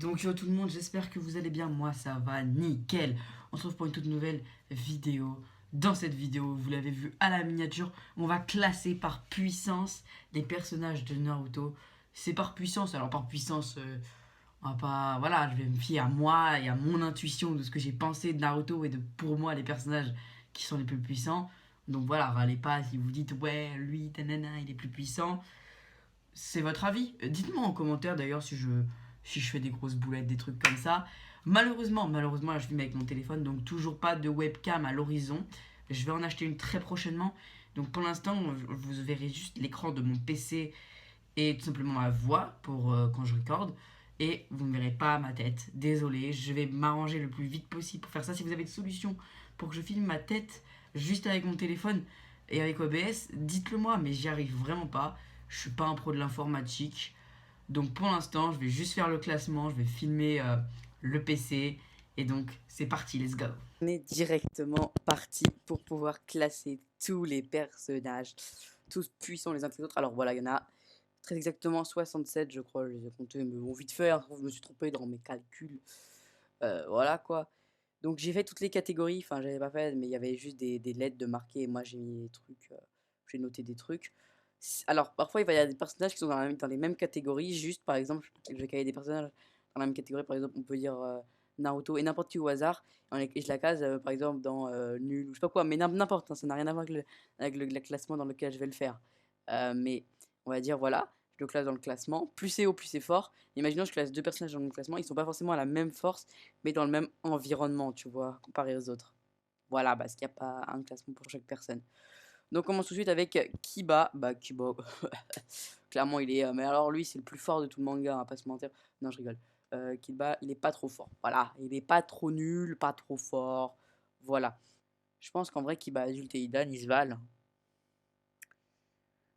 Donc yo tout le monde, j'espère que vous allez bien, moi ça va nickel. On se retrouve pour une toute nouvelle vidéo. Dans cette vidéo, vous l'avez vu à la miniature, on va classer par puissance les personnages de Naruto. C'est par puissance, alors par puissance, on va pas, voilà, je vais me fier à moi et à mon intuition de ce que j'ai pensé de Naruto et de pour moi les personnages qui sont les plus puissants. Donc voilà, râlez pas si vous dites ouais lui, tanana, il est plus puissant. C'est votre avis. Dites-moi en commentaire d'ailleurs si je fais des grosses boulettes, des trucs comme ça. Malheureusement, là, je filme avec mon téléphone, donc toujours pas de webcam à l'horizon. Je vais en acheter une très prochainement. Donc pour l'instant, vous verrez juste l'écran de mon PC et tout simplement ma voix pour quand je recorde. Et vous ne verrez pas ma tête. Désolé, je vais m'arranger le plus vite possible pour faire ça. Si vous avez des solutions pour que je filme ma tête juste avec mon téléphone et avec OBS, dites-le moi, mais j'y arrive vraiment pas. Je suis pas un pro de l'informatique. Donc pour l'instant, je vais juste faire le classement, je vais filmer le PC. Et donc c'est parti, let's go. On est directement parti pour pouvoir classer tous les personnages, tous puissants les uns que les autres. Alors voilà, il y en a très exactement 67, je crois, je les ai comptés, mais bon, vite fait, hein, je me suis trompé dans mes calculs. Voilà quoi. Donc j'ai fait toutes les catégories, enfin j'avais pas fait, mais il y avait juste des lettres de marquer, et moi j'ai mis des trucs, j'ai noté des trucs. Alors parfois il va y avoir des personnages qui sont dans les mêmes catégories, juste par exemple, je vais caler des personnages dans la même catégorie, par exemple on peut dire Naruto et n'importe qui au hasard, et je la case par exemple dans nul ou je sais pas quoi, mais n'importe, hein, ça n'a rien à voir avec le classement dans lequel je vais le faire. Mais on va dire voilà, je le classe dans le classement, plus c'est haut, plus c'est fort. Imaginons que je classe deux personnages dans mon classement, ils sont pas forcément à la même force, mais dans le même environnement, tu vois, comparé aux autres. Voilà, parce qu'il n'y a pas un classement pour chaque personne. Donc on commence tout de suite avec Kiba. Bah Kiba, clairement il est... mais alors lui c'est le plus fort de tout le manga, on va pas se mentir. Non je rigole. Kiba il est pas trop fort. Voilà, il est pas trop nul, pas trop fort. Voilà. Je pense qu'en vrai Kiba adulte et Idan ils se valent.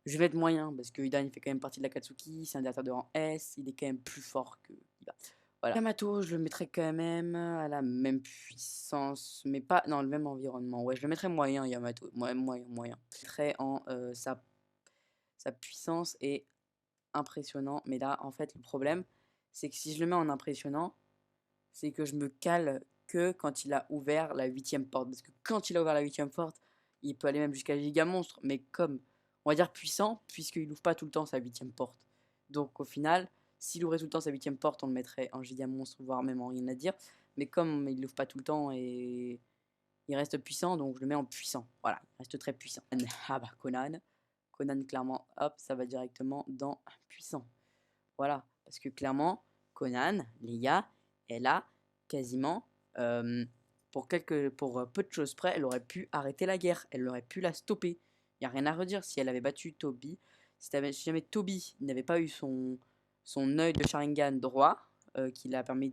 Je vais mettre moyen, parce que Idan il fait quand même partie de la Katsuki, c'est un directeur de rang S, il est quand même plus fort que Kiba. Voilà. Yamato, je le mettrais quand même à la même puissance, mais pas dans le même environnement. Ouais, je le mettrais moyen, Yamato. Moyen. Je le mettrais en sa puissance est impressionnant, mais là, en fait, le problème, c'est que si je le mets en impressionnant, c'est que je me cale que quand il a ouvert la huitième porte. Parce que quand il a ouvert la huitième porte, il peut aller même jusqu'à Giga Monstre, mais comme, on va dire puissant, puisqu'il ouvre pas tout le temps sa huitième porte. Donc au final, s'il ouvrait tout le temps sa huitième porte, on le mettrait en Giga Monstre, voire même en rien à dire. Mais comme il l'ouvre pas tout le temps et il reste puissant, donc je le mets en puissant. Voilà, il reste très puissant. Ah bah Conan. Conan, clairement, hop, ça va directement dans puissant. Voilà, parce que clairement, Conan, Leia, elle a quasiment, euh, pour peu de choses près, elle aurait pu arrêter la guerre, elle aurait pu la stopper. Il n'y a rien à redire si elle avait battu Toby. Si jamais Toby n'avait pas eu son œil de Sharingan droit, qui l'a permis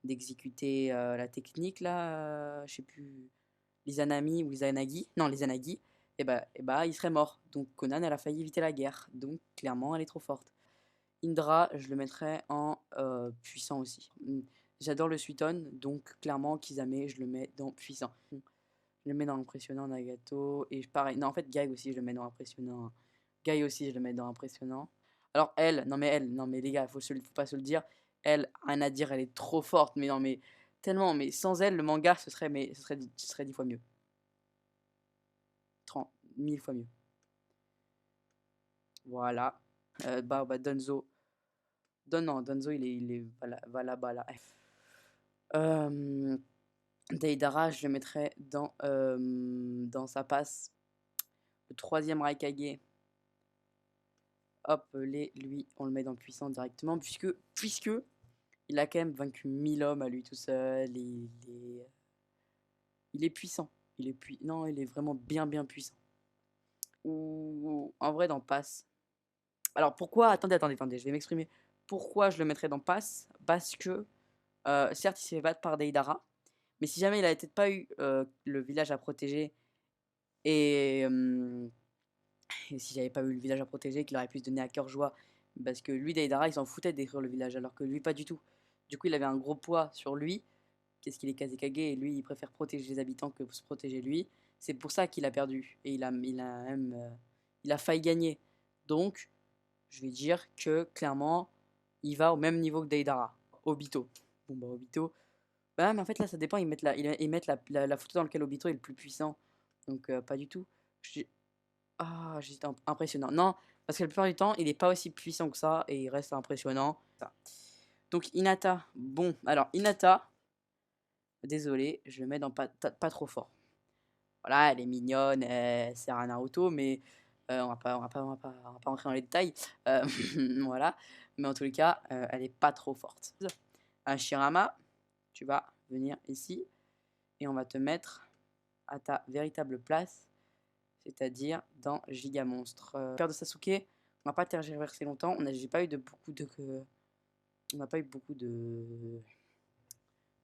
d'exécuter la technique, là, je sais plus, les Anami ou les Anagi, non, les Anagi, et bah, il serait mort. Donc Conan, elle a failli éviter la guerre. Donc clairement, elle est trop forte. Indra, je le mettrais en puissant aussi. J'adore le Suiton, donc clairement Kisame, je le mets dans puissant. Je le mets dans impressionnant, Nagato, et pareil, non en fait Guy aussi je le mets dans impressionnant. Guy aussi je le mets dans impressionnant. Alors non mais les gars, faut pas se le dire, elle, rien à dire, elle est trop forte, mais non mais tellement, mais sans elle le manga ce serait 10 fois mieux. 30 1000 fois mieux. Voilà. Bah Donzo. Non, Donzo il est Valabala. Euh, Deidara, je le mettrais dans sa passe. Le troisième Raikage, hop, lui, on le met dans puissant directement, puisque il a quand même vaincu 1000 hommes à lui tout seul. Il est puissant. Non, il est vraiment bien puissant. Ou en vrai, dans passe. Alors pourquoi attendez, je vais m'exprimer. Pourquoi je le mettrais dans passe? Parce que, certes, il s'est fait battre par Deidara, mais si jamais il n'avait peut-être pas eu le village à protéger et, si j'avais pas eu le village à protéger, qu'il aurait pu se donner à cœur joie, parce que lui, Deidara, il s'en foutait de détruire le village, alors que lui, pas du tout. Du coup, il avait un gros poids sur lui, qu'est-ce qu'il est Kazekage, et lui, il préfère protéger les habitants que se protéger lui. C'est pour ça qu'il a perdu, et il a failli gagner. Donc, je vais dire que, clairement, il va au même niveau que Deidara. Obito. Bon bah Obito. Bah mais en fait là ça dépend, ils mettent la photo dans laquelle Obito est le plus puissant. Donc pas du tout. J'ai- Ah, j'étais impressionnant. Non, parce que la plupart du temps, il est pas aussi puissant que ça et il reste impressionnant. Ça. Donc Hinata, bon, alors Hinata, désolé, je le mets dans pas trop fort. Voilà, elle est mignonne, elle sert à Naruto, mais on va pas rentrer dans les détails. Euh, voilà, mais en tous les cas, elle est pas trop forte. Shirama, tu vas venir ici et on va te mettre à ta véritable place, c'est-à-dire dans Gigamonstre. Père de Sasuke, on va pas tergiverser longtemps. J'ai pas eu on n'a pas eu beaucoup de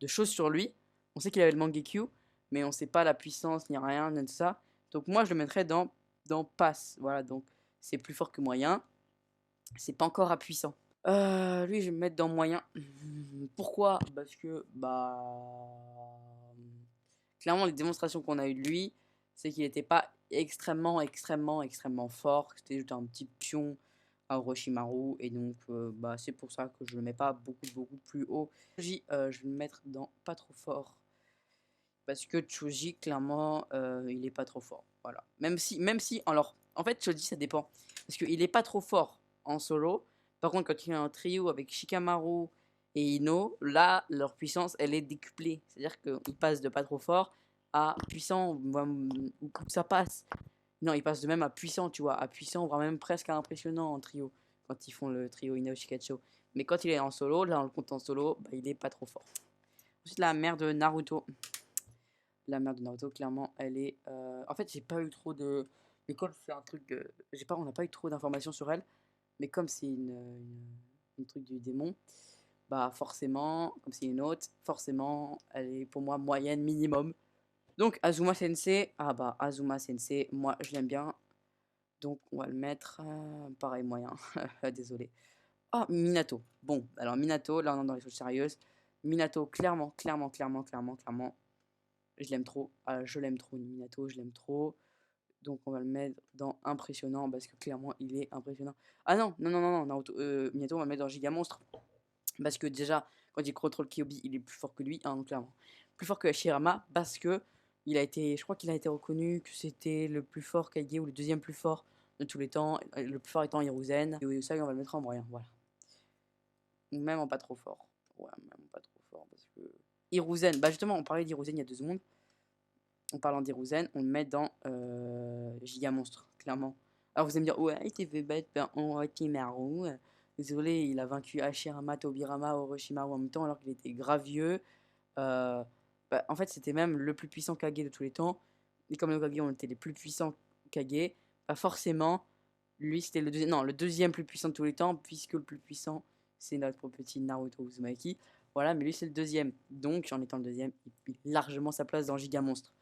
choses sur lui. On sait qu'il avait le Mangekyu, mais on sait pas la puissance ni rien, ni de ça. Donc moi je le mettrais dans passe. Voilà, donc c'est plus fort que moyen. C'est pas encore à puissant. Lui, je vais me mettre dans moyen. Pourquoi? Parce que, bah. Clairement, les démonstrations qu'on a eues de lui, c'est qu'il n'était pas extrêmement fort. C'était juste un petit pion à Orochimaru. Et donc, bah, c'est pour ça que je le mets pas beaucoup plus haut. Choji, je vais le mettre dans pas trop fort. Parce que Choji, clairement, il est pas trop fort. Voilà. Même si, alors, en fait, Choji, ça dépend. Parce qu'il est pas trop fort en solo. Par contre, quand il est en trio avec Shikamaru et Ino, là, leur puissance, elle est décuplée. C'est-à-dire qu'ils passent de pas trop fort à puissant, ou ça passe. Non, ils passent de même à puissant, tu vois. À puissant, voire même presque à impressionnant en trio. Quand ils font le trio Ino Shikacho. Mais quand il est en solo, là, on le compte en solo, bah, il est pas trop fort. Ensuite, la mère de Naruto. La mère de Naruto, clairement, elle est. En fait, j'ai pas eu trop de. L'école fait un truc. On n'a pas eu trop d'informations sur elle. Mais comme c'est une truc du démon, bah forcément, comme c'est une autre, forcément, elle est pour moi moyenne minimum. Donc Azuma Sensei, ah bah Azuma Sensei, moi je l'aime bien. Donc on va le mettre pareil moyen. Désolé. Ah, Minato. Bon, alors Minato, là on est dans les choses sérieuses. Minato, clairement. Je l'aime trop. Ah, je l'aime trop, Minato, je l'aime trop. Donc on va le mettre dans impressionnant parce que clairement il est impressionnant. Ah non, Naruto, Minato on va le mettre dans Giga Monstre. Parce que déjà, quand il contrôle Kyuubi, il est plus fort que lui, hein, clairement. Plus fort que Hashirama parce que je crois qu'il a été reconnu que c'était le plus fort Kage ou le deuxième plus fort de tous les temps. Le plus fort étant Hiruzen. Et Usagi on va le mettre en moyen, voilà. Ou même en pas trop fort. Ouais, même en pas trop fort parce que... Hiruzen, bah justement on parlait d'Hiruzen il y a 2 secondes. En parlant d'Hiruzen, on le met dans Giga Monstre, clairement. Alors vous allez me dire, ouais, il t'est fait battre par Orochimaru. Désolé, il a vaincu Hashirama, Tobirama, Orochimaru en même temps alors qu'il était grave vieux. Bah, en fait, c'était même le plus puissant Kage de tous les temps. Et comme les Kage ont été les plus puissants Kage, bah forcément, lui c'était le deuxième plus puissant de tous les temps, puisque le plus puissant c'est notre petit Naruto Uzumaki. Voilà, mais lui c'est le deuxième. Donc, en étant le deuxième, il a largement sa place dans Giga Monstre.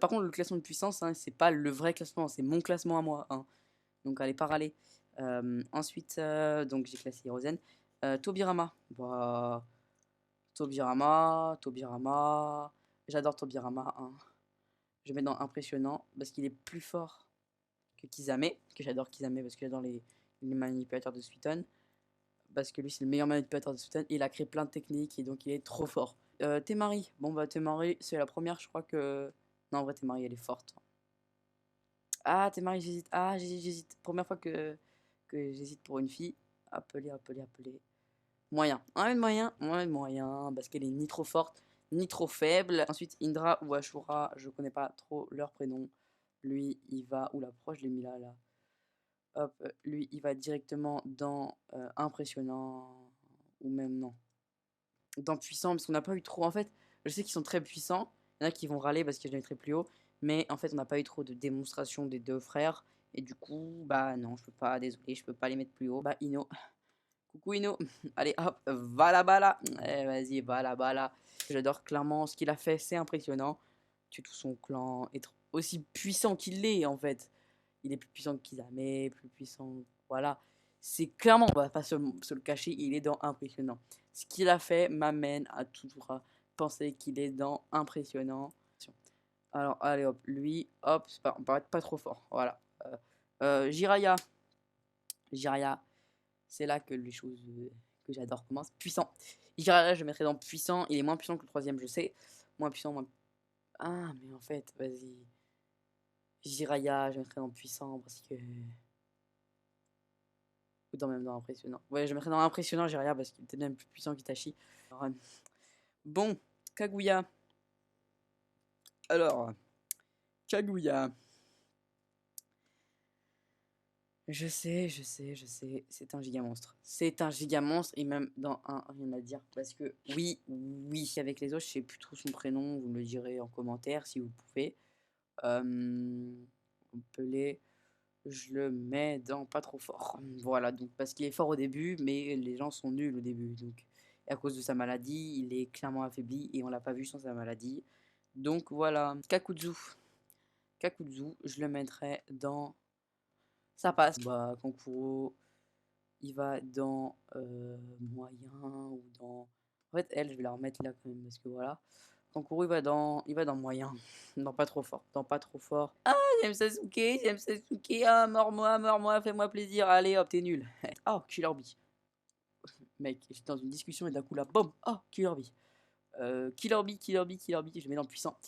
Par contre, le classement de puissance, hein, c'est pas le vrai classement, c'est mon classement à moi. Hein. Donc, allez pas râler. Ensuite, donc j'ai classé Hirozen. Tobirama. Bah, Tobirama. J'adore Tobirama. Hein. Je mets dans impressionnant parce qu'il est plus fort que Kisame. Que j'adore Kisame parce que j'adore les manipulateurs de Suiton. Parce que lui, c'est le meilleur manipulateur de Suiton. Il a créé plein de techniques et donc il est trop fort. Temari. Bon, bah, Temari, c'est la première, je crois que. Non, en vrai, Temari, elle est forte. Ah, Temari, j'hésite. Ah, j'hésite. Première fois que j'hésite pour une fille. Appeler. Moyen. Moyen. Parce qu'elle est ni trop forte, ni trop faible. Ensuite, Indra ou Ashura, je connais pas trop leur prénom. Lui, il va. Oula, pourquoi je l'ai mis là? Hop, lui, il va directement dans impressionnant. Ou même non. Dans puissant, parce qu'on n'a pas eu trop. En fait, je sais qu'ils sont très puissants. Il y en a qui vont râler parce que je les mettrai plus haut. Mais en fait, on n'a pas eu trop de démonstration des 2 frères. Et du coup, bah non, je peux pas, désolé, je peux pas les mettre plus haut. Bah, Ino. Coucou Ino. Allez, hop, va là-bas là. Eh, vas-y, va là-bas là. J'adore clairement ce qu'il a fait, c'est impressionnant. Que tout son clan, être aussi puissant qu'il l'est en fait. Il est plus puissant que Kisame, plus puissant. Voilà. C'est clairement, on va pas se le cacher, il est dans impressionnant. Ce qu'il a fait m'amène à toujours à penser qu'il est dans impressionnant. Alors, allez hop, lui, hop, on va être pas trop fort. Voilà. Jiraya. Jiraya, c'est là que les choses que j'adore commence. Puissant. Jiraiya, je le mettrais dans puissant. Il est moins puissant que le troisième, je sais. Moins puissant, moins... Ah, mais en fait, vas-y. Jiraiya, je le mettrais dans puissant parce que... Ou dans même dans impressionnant. Ouais, je le mettrais dans impressionnant Jiraiya parce qu'il était même plus puissant qu'Itachi. Alors, bon, Kaguya. Alors, Kaguya. Je sais, c'est un giga monstre. C'est un giga monstre et même dans un, rien à dire. Parce que oui, avec les autres, je sais plus trop son prénom, vous me le direz en commentaire si vous pouvez. Pelé, je le mets dans pas trop fort. Voilà, donc parce qu'il est fort au début, mais les gens sont nuls au début. Donc, et à cause de sa maladie, il est clairement affaibli et on l'a pas vu sans sa maladie. Donc voilà, Kakuzu. Kakuzu, je le mettrais dans... Ça passe. Bah, Kankuro, il va dans moyen ou dans... En fait, elle, je vais la remettre là quand même parce que voilà. Kankuro, il va dans moyen. Non, pas trop fort. Dans pas trop fort. Ah, j'aime Sasuke. Ah, mors-moi, fais-moi plaisir. Allez, hop, t'es nul. Oh, Killer Bee. Mec, j'étais dans une discussion et d'un coup là, boum. Oh, Killer Bee. Killer Bee, je le mets dans puissant.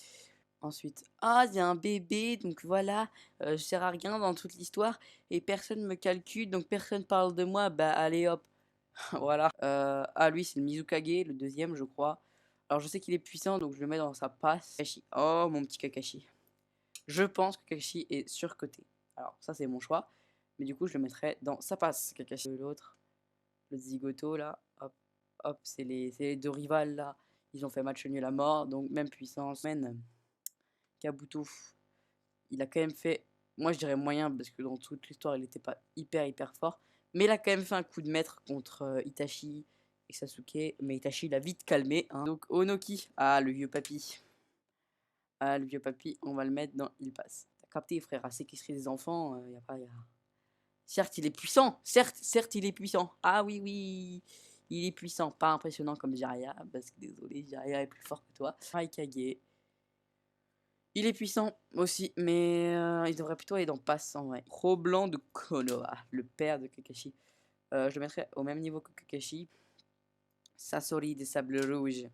Ensuite, ah, il y a un bébé, donc voilà, je sers à rien dans toute l'histoire et personne me calcule, donc personne parle de moi, bah allez hop, voilà. Ah, lui, c'est le Mizukage, le deuxième, je crois. Alors, je sais qu'il est puissant, donc je le mets dans sa passe. Kakashi. Oh, mon petit Kakashi. Je pense que Kakashi est surcoté. Alors, ça, c'est mon choix. Mais du coup, je le mettrais dans sa passe, Kakashi. L'autre, le Zigoto, là, hop, hop, c'est les deux rivales, là. Ils ont fait match nul à mort, donc même puissance. Kabuto, il a quand même fait, moi je dirais moyen parce que dans toute l'histoire il n'était pas hyper fort, mais il a quand même fait un coup de maître contre Itachi et Sasuke, mais Itachi il a vite calmé. Hein. Donc Onoki, ah le vieux papy, on va le mettre dans il passe. T'as capté frère, à séquestrer des enfants, y a pas, Certes il est puissant, certes il est puissant, ah oui, il est puissant, pas impressionnant comme Jiraiya, parce que désolé Jiraiya est plus fort que toi. Raikage. Il est puissant aussi, mais il devrait plutôt aller dans Pass en vrai. Blanc de Konoha, le père de Kakashi. Je le mettrais au même niveau que Kakashi. Sasori des Sables Rouges.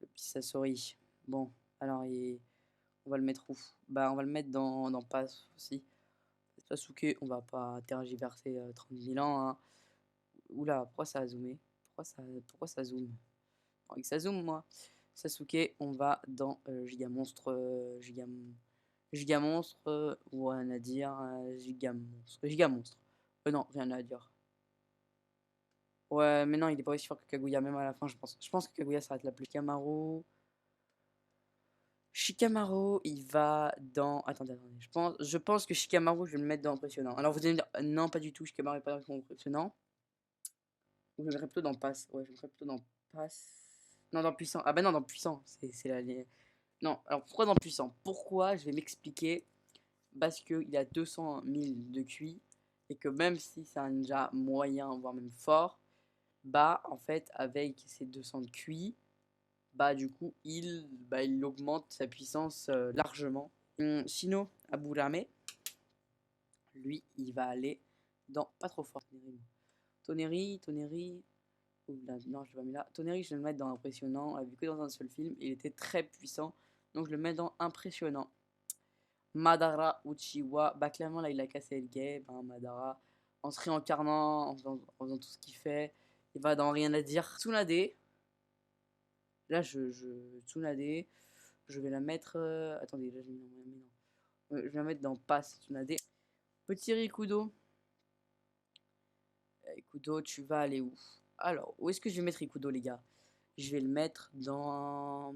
Le petit Sasori. Bon, alors on va le mettre où? Bah, on va le mettre dans Pass aussi. Sasuke, on va pas tergiverser 30 000 ans. Hein. Oula, pourquoi ça a zoomé? Pourquoi ça zoome? J'ai envie que ça zoome, moi. Sasuke, on va dans Giga Monstre. Giga Monstre, ou rien à dire. Giga Monstre. Giga Monstre. Non, rien à dire. Ouais, mais non, il est pas aussi fort que Kaguya, même à la fin, je pense. Je pense que Kaguya s'arrête la plus. Shikamaru. Shikamaru, il va dans. Attendez. Je pense que Shikamaru, je vais le mettre dans impressionnant. Alors vous allez me dire, non, pas du tout, Shikamaru est pas dans impressionnant. Ou je le mettrais plutôt dans Pass. Ouais, je le mettrais plutôt dans Pass. Non, dans Puissant. Ah bah non, dans Puissant. C'est la. Non, alors pourquoi dans Puissant? Pourquoi? Je vais m'expliquer. Parce qu'il a 200 000 de QI et que même si c'est un ninja moyen, voire même fort, bah en fait avec ses 200 de QI, bah du coup il augmente sa puissance largement. Shino Aburame, lui il va aller dans pas trop fort. Toneri, non je l'ai pas mis là. Toneri je vais le mettre dans impressionnant, vu que dans un seul film il était très puissant, donc je le mets dans impressionnant. Madara Uchiwa, bah clairement là il a cassé le game, hein, Madara, en se réincarnant, en faisant tout ce qu'il fait, il va dans rien à dire. Tsunade, là Tsunade, je vais la mettre, attendez, là j'ai mis non, je vais la mettre dans Pass Tsunade. Petit Rikudo, Rikudo tu vas aller où? Alors, où est-ce que je vais mettre Rikudo les gars? Je vais le mettre dans...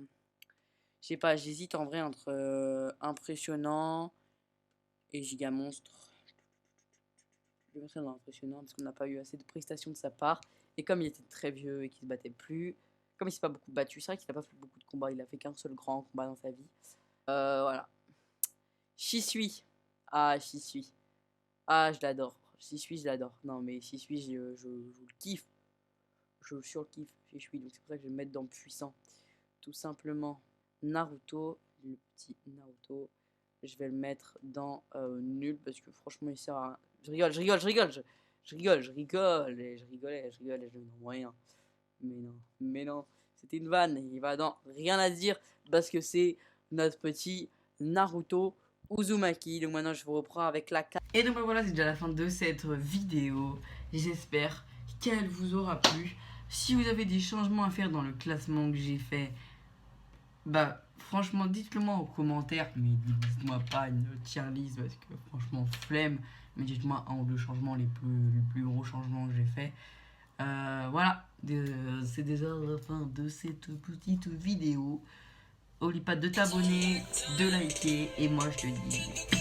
Je sais pas, j'hésite en vrai entre impressionnant et giga monstre. Je le mettrais dans impressionnant parce qu'on n'a pas eu assez de prestations de sa part. Et comme il était très vieux et qu'il se battait plus, comme il s'est pas beaucoup battu, c'est vrai qu'il n'a pas fait beaucoup de combats, il a fait qu'un seul grand combat dans sa vie. Voilà. Shisui. Ah, Shisui. Ah, je l'adore. Shisui, je l'adore. Non, mais Shisui, je le kiffe. Je le surkiffe, Shisui. Donc c'est pour ça que je vais le mettre dans puissant. Tout simplement, Naruto. Le petit Naruto. Je vais le mettre dans nul parce que franchement, il sert à... Je rigole. Je rigole, je rigole, et je rigolais, je me dis rien. Mais non, c'était une vanne, il va dans rien à dire, parce que c'est notre petit Naruto Uzumaki. Donc maintenant, je vous reprends avec la carte. Et donc bah, voilà, c'est déjà la fin de cette vidéo. J'espère qu'elle vous aura plu. Si vous avez des changements à faire dans le classement que j'ai fait, bah franchement dites-le moi en commentaire. Mais dites-moi pas une tier list parce que franchement flemme. Mais dites-moi un ou deux changements, les plus gros changements que j'ai fait. Voilà, c'est déjà la fin de cette petite vidéo. N'oublie pas de t'abonner, de liker, et moi je te dis